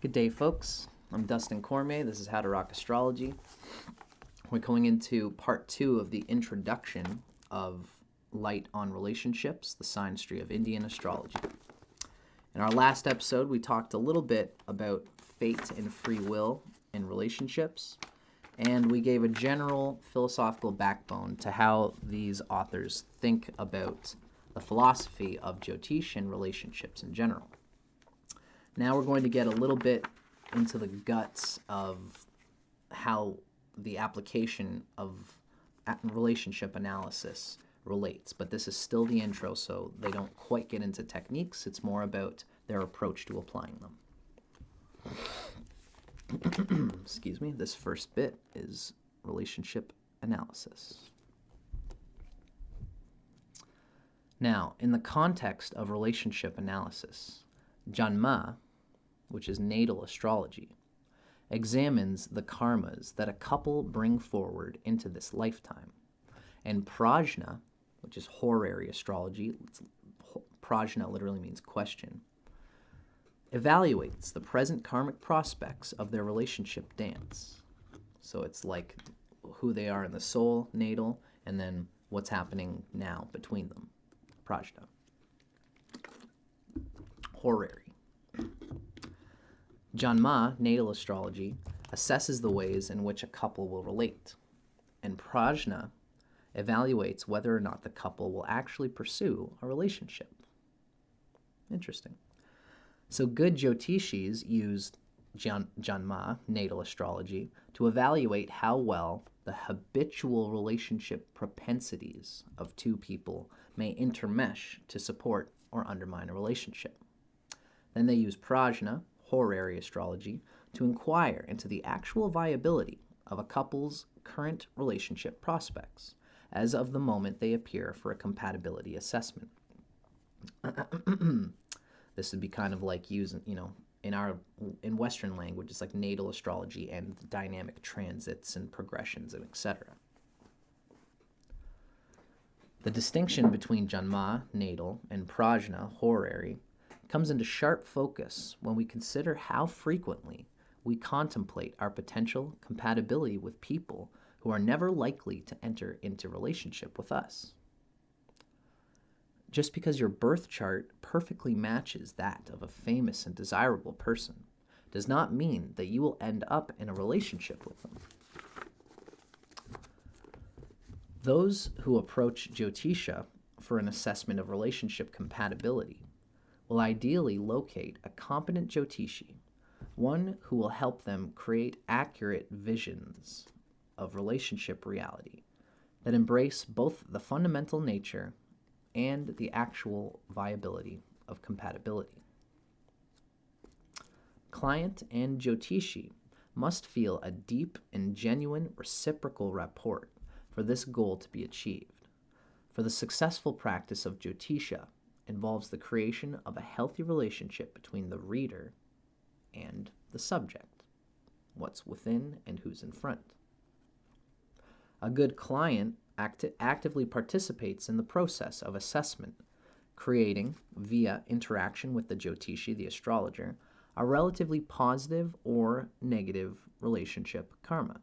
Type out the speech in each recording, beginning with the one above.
Good day, folks. I'm Dustin Cormier. This is How to Rock Astrology. We're going into part 2 of the introduction of Light on Relationships, the synastry of Indian astrology. In our last episode, we talked a little bit about fate and free will in relationships, and we gave a general philosophical backbone to how these authors think about the philosophy of Jyotish and relationships in general. Now we're going to get a little bit into the guts of how the application of relationship analysis relates. But this is still the intro, so they don't quite get into techniques. It's more about their approach to applying them. Excuse me. This first bit is relationship analysis. Now, in the context of relationship analysis, Janma, which is natal astrology, examines the karmas that a couple bring forward into this lifetime. And Prajna, which is horary astrology, Prajna literally means question, evaluates the present karmic prospects of their relationship dance. So it's like who they are in the soul, natal, and then what's happening now between them. Prajna. Horary. Janma, natal astrology, assesses the ways in which a couple will relate, and Prajna evaluates whether or not the couple will actually pursue a relationship. Interesting. So good Jyotishis use Janma, natal astrology, to evaluate how well the habitual relationship propensities of two people may intermesh to support or undermine a relationship. Then they use Prajna, horary astrology, to inquire into the actual viability of a couple's current relationship prospects, as of the moment they appear for a compatibility assessment. This would be kind of like using, in Western language, it's like natal astrology and dynamic transits and progressions and etc. The distinction between Janma, natal, and Prajna, horary, comes into sharp focus when we consider how frequently we contemplate our potential compatibility with people who are never likely to enter into relationship with us. Just because your birth chart perfectly matches that of a famous and desirable person does not mean that you will end up in a relationship with them. Those who approach Jyotisha for an assessment of relationship compatibility will ideally locate a competent Jyotishi, one who will help them create accurate visions of relationship reality that embrace both the fundamental nature and the actual viability of compatibility. Client and Jyotishi must feel a deep and genuine reciprocal rapport for this goal to be achieved. For the successful practice of Jyotisha involves the creation of a healthy relationship between the reader and the subject, what's within and who's in front. A good client actively participates in the process of assessment, creating, via interaction with the Jyotishi, the astrologer, a relatively positive or negative relationship karma.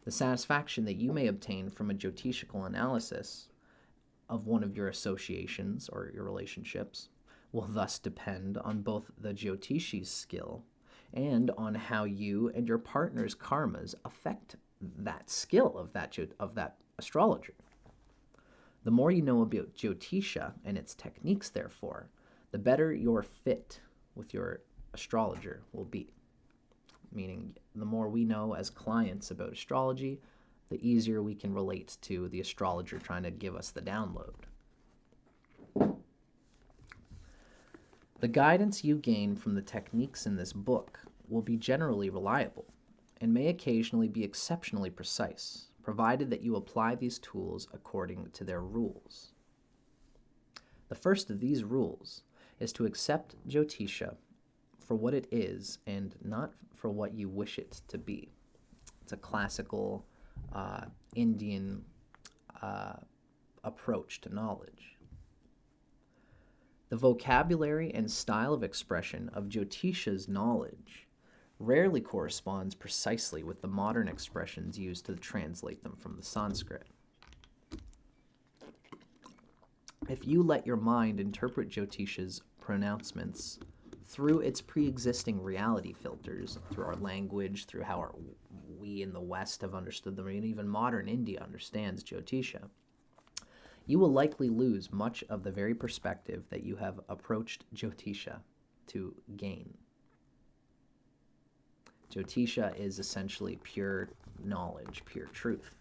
The satisfaction that you may obtain from a Jyotishical analysis of one of your associations or your relationships will thus depend on both the Jyotishi's skill and on how you and your partner's karmas affect that skill of that astrologer. The more you know about Jyotisha and its techniques, therefore, the better your fit with your astrologer will be. Meaning, the more we know as clients about astrology, the easier we can relate to the astrologer trying to give us the download. The guidance you gain from the techniques in this book will be generally reliable and may occasionally be exceptionally precise, provided that you apply these tools according to their rules. The first of these rules is to accept Jyotisha for what it is and not for what you wish it to be. It's a classical Indian approach to knowledge. The vocabulary and style of expression of Jyotisha's knowledge rarely corresponds precisely with the modern expressions used to translate them from the Sanskrit. If you let your mind interpret Jyotisha's pronouncements through its pre-existing reality filters, through our language, through how we in the West have understood them, and even modern India understands Jyotisha, you will likely lose much of the very perspective that you have approached Jyotisha to gain. Jyotisha is essentially pure knowledge, pure truth.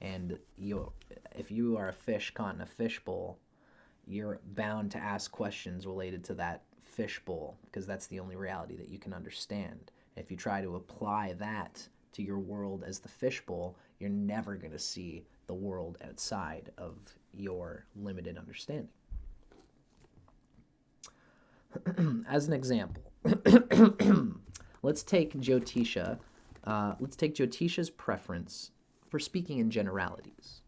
And if you are a fish caught in a fishbowl, you're bound to ask questions related to that fishbowl, because that's the only reality that you can understand. If you try to apply that to your world as the fishbowl, you're never going to see the world outside of your limited understanding. As an example, let's take Jyotisha's preference for speaking in generalities.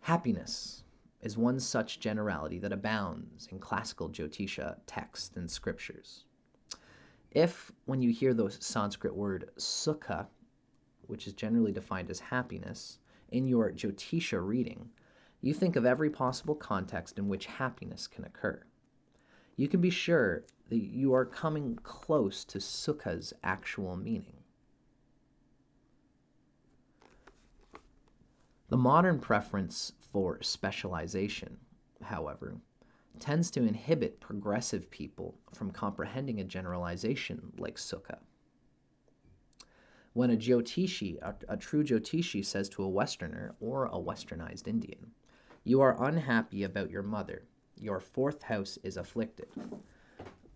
Happiness is one such generality that abounds in classical Jyotisha texts and scriptures. If, when you hear the Sanskrit word sukha, which is generally defined as happiness, in your Jyotisha reading, you think of every possible context in which happiness can occur. You can be sure that you are coming close to sukha's actual meaning. The modern preference for specialization, however, tends to inhibit progressive people from comprehending a generalization like sukha. When a true Jyotishi says to a Westerner or a Westernized Indian, "You are unhappy about your mother. Your fourth house is afflicted,"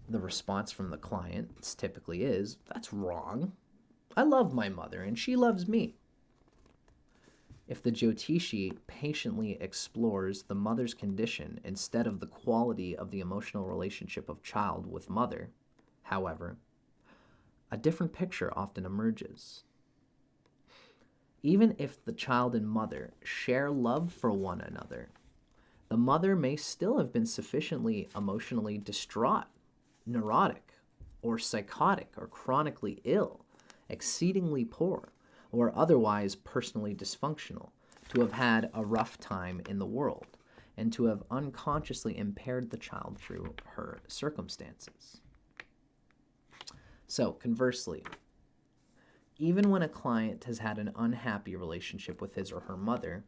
the response from the client typically is, "That's wrong. I love my mother and she loves me." If the Jyotishi patiently explores the mother's condition instead of the quality of the emotional relationship of child with mother, however, a different picture often emerges. Even if the child and mother share love for one another, the mother may still have been sufficiently emotionally distraught, neurotic, or psychotic, or chronically ill, exceedingly poor, or otherwise personally dysfunctional, to have had a rough time in the world, and to have unconsciously impaired the child through her circumstances. So, conversely, even when a client has had an unhappy relationship with his or her mother,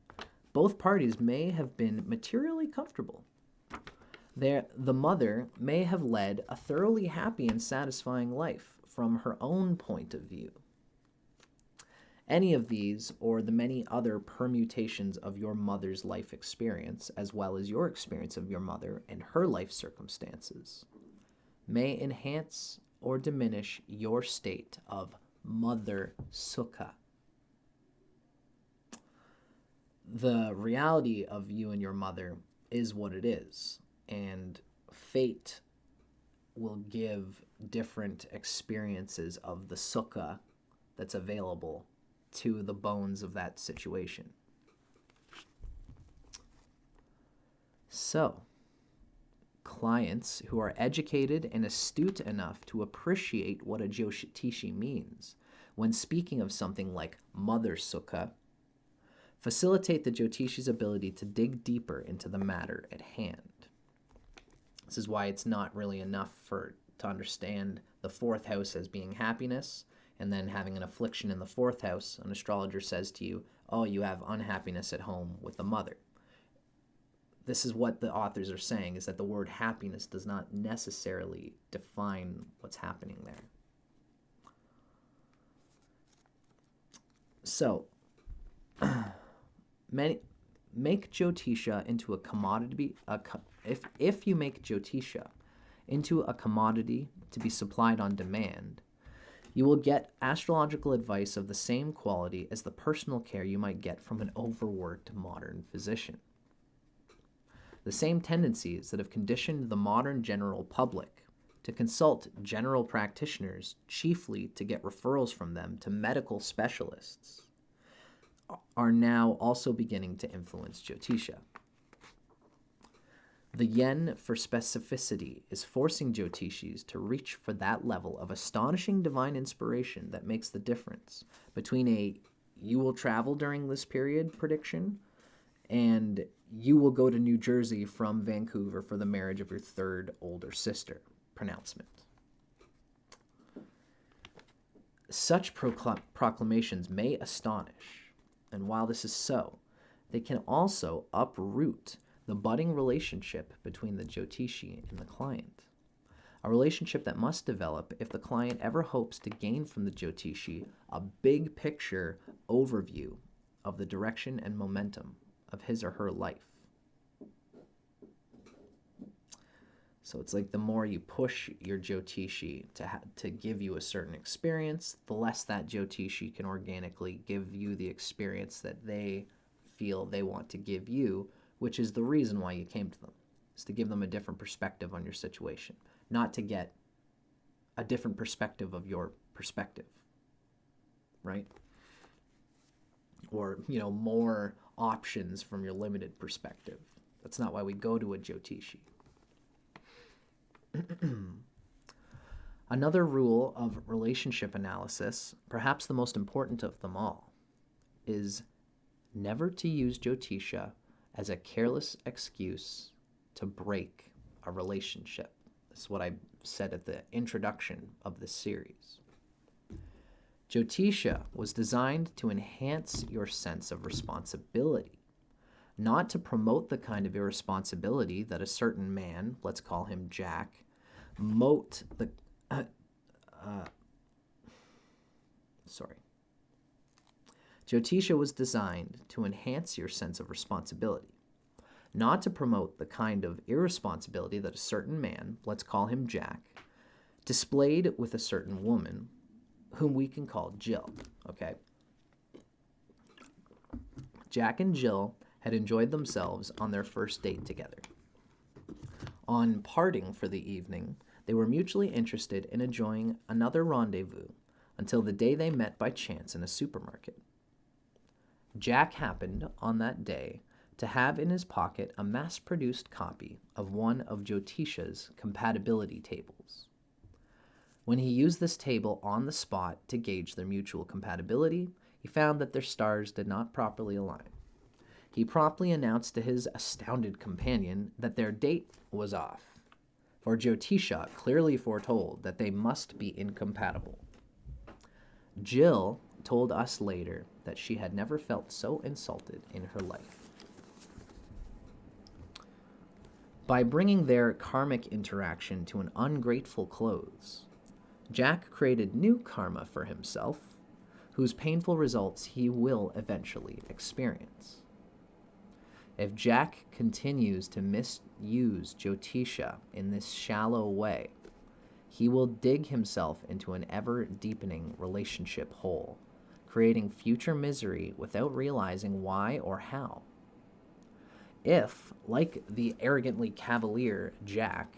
both parties may have been materially comfortable. The mother may have led a thoroughly happy and satisfying life from her own point of view. Any of these, or the many other permutations of your mother's life experience, as well as your experience of your mother and her life circumstances, may enhance or diminish your state of mother sukha. The reality of you and your mother is what it is, and fate will give different experiences of the sukha that's available to the bones of that situation. So, clients who are educated and astute enough to appreciate what a Jyotishi means when speaking of something like mother sukha facilitate the Jyotishi's ability to dig deeper into the matter at hand. This is why it's not really enough to understand the fourth house as being happiness, and then having an affliction in the fourth house. An astrologer says to you, "Oh, you have unhappiness at home with the mother." This is what the authors are saying, is that the word happiness does not necessarily define what's happening there. So, make Jyotisha into a commodity. If you make Jyotisha into a commodity to be supplied on demand, you will get astrological advice of the same quality as the personal care you might get from an overworked modern physician. The same tendencies that have conditioned the modern general public to consult general practitioners chiefly to get referrals from them to medical specialists are now also beginning to influence Jyotisha. The yen for specificity is forcing Jyotishis to reach for that level of astonishing divine inspiration that makes the difference between a "you will travel during this period" prediction and "you will go to New Jersey from Vancouver for the marriage of your third older sister" pronouncement. Such proclamations may astonish, and while this is so, they can also uproot the budding relationship between the Jyotishi and the client, a relationship that must develop if the client ever hopes to gain from the Jyotishi a big picture overview of the direction and momentum of his or her life. So it's like the more you push your Jyotishi to give you a certain experience, the less that Jyotishi can organically give you the experience that they feel they want to give you, which is the reason why you came to them, is to give them a different perspective on your situation, not to get a different perspective of your perspective, right? Or, more options from your limited perspective. That's not why we go to a Jyotishi. Another rule of relationship analysis, perhaps the most important of them all, is never to use Jyotisha as a careless excuse to break a relationship. This is what I said at the introduction of this series. Jyotisha was designed to enhance your sense of responsibility, not to promote the kind of irresponsibility that a certain man, let's call him Jack, Jyotisha was designed to enhance your sense of responsibility, not to promote the kind of irresponsibility that a certain man, let's call him Jack, displayed with a certain woman, whom we can call Jill, okay? Jack and Jill had enjoyed themselves on their first date together. On parting for the evening, they were mutually interested in enjoying another rendezvous until the day they met by chance in a supermarket. Jack happened, on that day, to have in his pocket a mass-produced copy of one of Jyotisha's compatibility tables. When he used this table on the spot to gauge their mutual compatibility, he found that their stars did not properly align. He promptly announced to his astounded companion that their date was off, for Jyotisha clearly foretold that they must be incompatible. Jill told us later that she had never felt so insulted in her life. By bringing their karmic interaction to an ungrateful close, Jack created new karma for himself, whose painful results he will eventually experience. If Jack continues to misuse Jyotisha in this shallow way, he will dig himself into an ever-deepening relationship hole, creating future misery without realizing why or how. If, like the arrogantly cavalier Jack,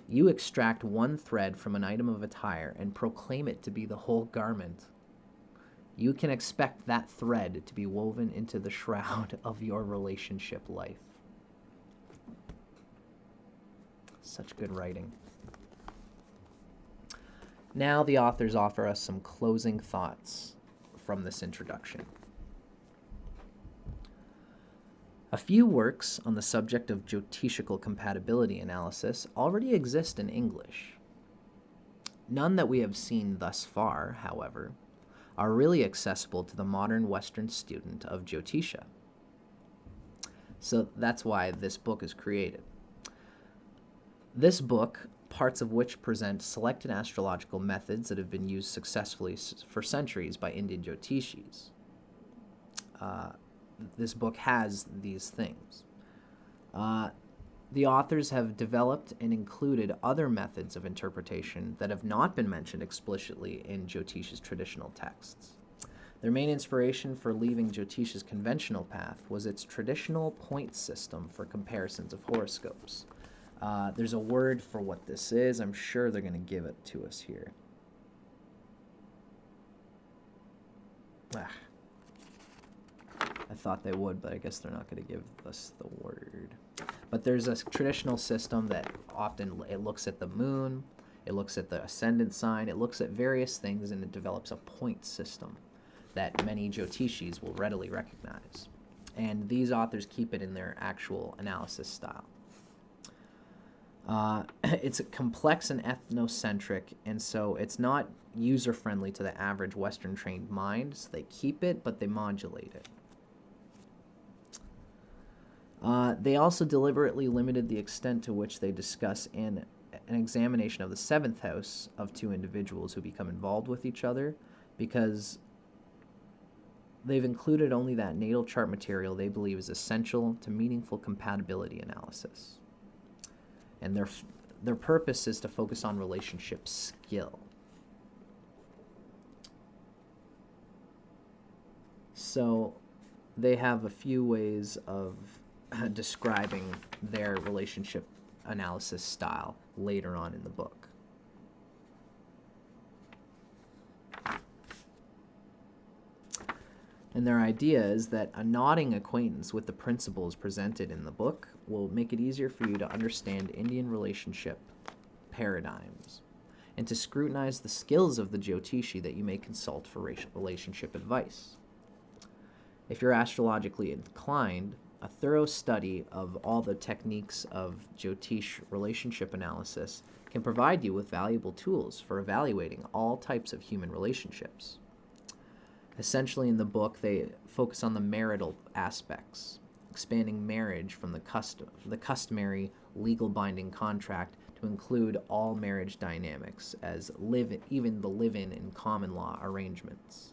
you extract one thread from an item of attire and proclaim it to be the whole garment, you can expect that thread to be woven into the shroud of your relationship life. Such good writing. Now the authors offer us some closing thoughts from this introduction. A few works on the subject of Jyotishical compatibility analysis already exist in English. None that we have seen thus far, however, are really accessible to the modern Western student of Jyotisha. So that's why this book is created. This book, parts of which present selected astrological methods that have been used successfully for centuries by Indian Jyotishis. This book has these things. The authors have developed and included other methods of interpretation that have not been mentioned explicitly in Jyotisha's traditional texts. Their main inspiration for leaving Jyotisha's conventional path was its traditional point system for comparisons of horoscopes. There's a word for what this is. I'm sure they're going to give it to us here. I thought they would, but I guess they're not going to give us the word. But there's a traditional system that often it looks at the moon, it looks at the ascendant sign, it looks at various things, and it develops a point system that many Jyotishis will readily recognize. And these authors keep it in their actual analysis style. It's complex and ethnocentric, and so it's not user-friendly to the average Western-trained mind. So they keep it, but they modulate it. They also deliberately limited the extent to which they discuss in an examination of the seventh house of two individuals who become involved with each other, because they've included only that natal chart material they believe is essential to meaningful compatibility analysis. And their purpose is to focus on relationship skill. So they have a few ways of describing their relationship analysis style later on in the book. And their idea is that a nodding acquaintance with the principles presented in the book will make it easier for you to understand Indian relationship paradigms and to scrutinize the skills of the Jyotishi that you may consult for relationship advice. If you're astrologically inclined, a thorough study of all the techniques of Jyotish relationship analysis can provide you with valuable tools for evaluating all types of human relationships. Essentially, in the book, they focus on the marital aspects, expanding marriage from the customary legal binding contract to include all marriage dynamics, as even the live-in and common law arrangements.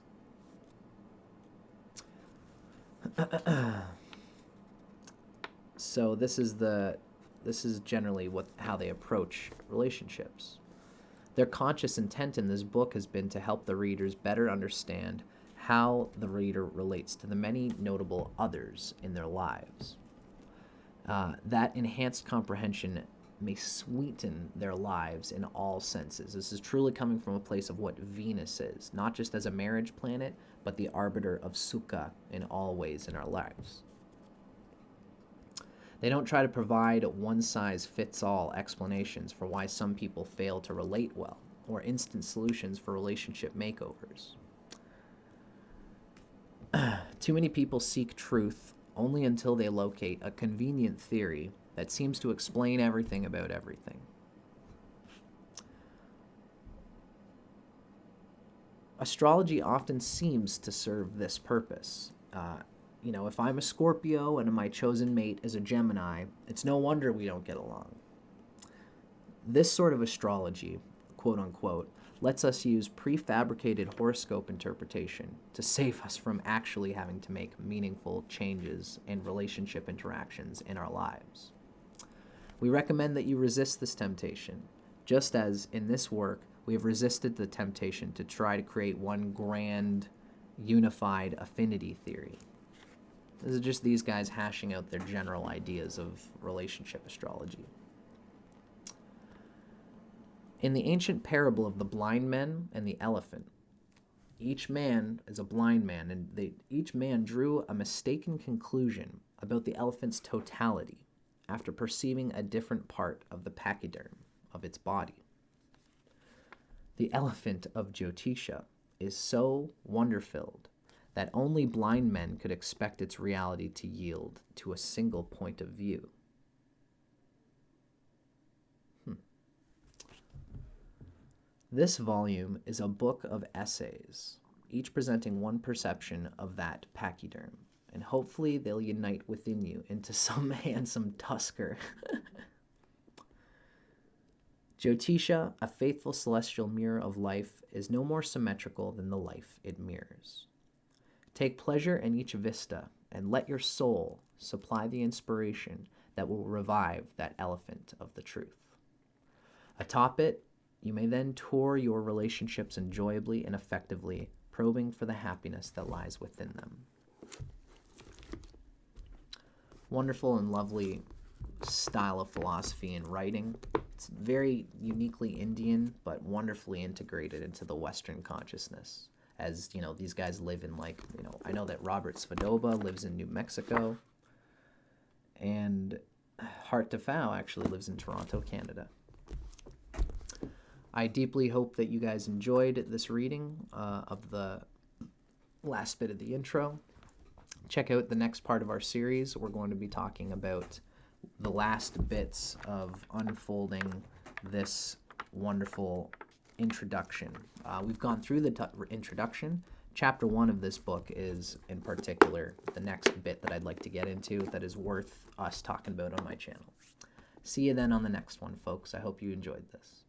So this is generally how they approach relationships. Their conscious intent in this book has been to help the readers better understand how the reader relates to the many notable others in their lives. That enhanced comprehension may sweeten their lives in all senses. This is truly coming from a place of what Venus is, not just as a marriage planet, but the arbiter of sukha in all ways in our lives. They don't try to provide one-size-fits-all explanations for why some people fail to relate well, or instant solutions for relationship makeovers. Too many people seek truth only until they locate a convenient theory that seems to explain everything about everything. Astrology often seems to serve this purpose. If I'm a Scorpio and my chosen mate is a Gemini, it's no wonder we don't get along. This sort of astrology, quote unquote, lets us use prefabricated horoscope interpretation to save us from actually having to make meaningful changes in relationship interactions in our lives. We recommend that you resist this temptation, just as in this work we have resisted the temptation to try to create one grand, unified affinity theory. This is just these guys hashing out their general ideas of relationship astrology. In the ancient parable of the blind men and the elephant, each man is a blind man, and each man drew a mistaken conclusion about the elephant's totality after perceiving a different part of the pachyderm of its body. The elephant of Jyotisha is so wonder-filled that only blind men could expect its reality to yield to a single point of view. This volume is a book of essays, each presenting one perception of that pachyderm, and hopefully they'll unite within you into some handsome tusker. Jyotisha, a faithful celestial mirror of life, is no more symmetrical than the life it mirrors. Take pleasure in each vista, and let your soul supply the inspiration that will revive that elephant of the truth. Atop it, you may then tour your relationships enjoyably and effectively, probing for the happiness that lies within them. Wonderful and lovely style of philosophy and writing. It's very uniquely Indian, but wonderfully integrated into the Western consciousness. As, these guys live in, I know that Robert Svoboda lives in New Mexico. And Hart to Fouw actually lives in Toronto, Canada. I deeply hope that you guys enjoyed this reading of the last bit of the intro. Check out the next part of our series. We're going to be talking about the last bits of unfolding this wonderful introduction. We've gone through the introduction. Chapter 1 of this book is, in particular, the next bit that I'd like to get into that is worth us talking about on my channel. See you then on the next one, folks. I hope you enjoyed this.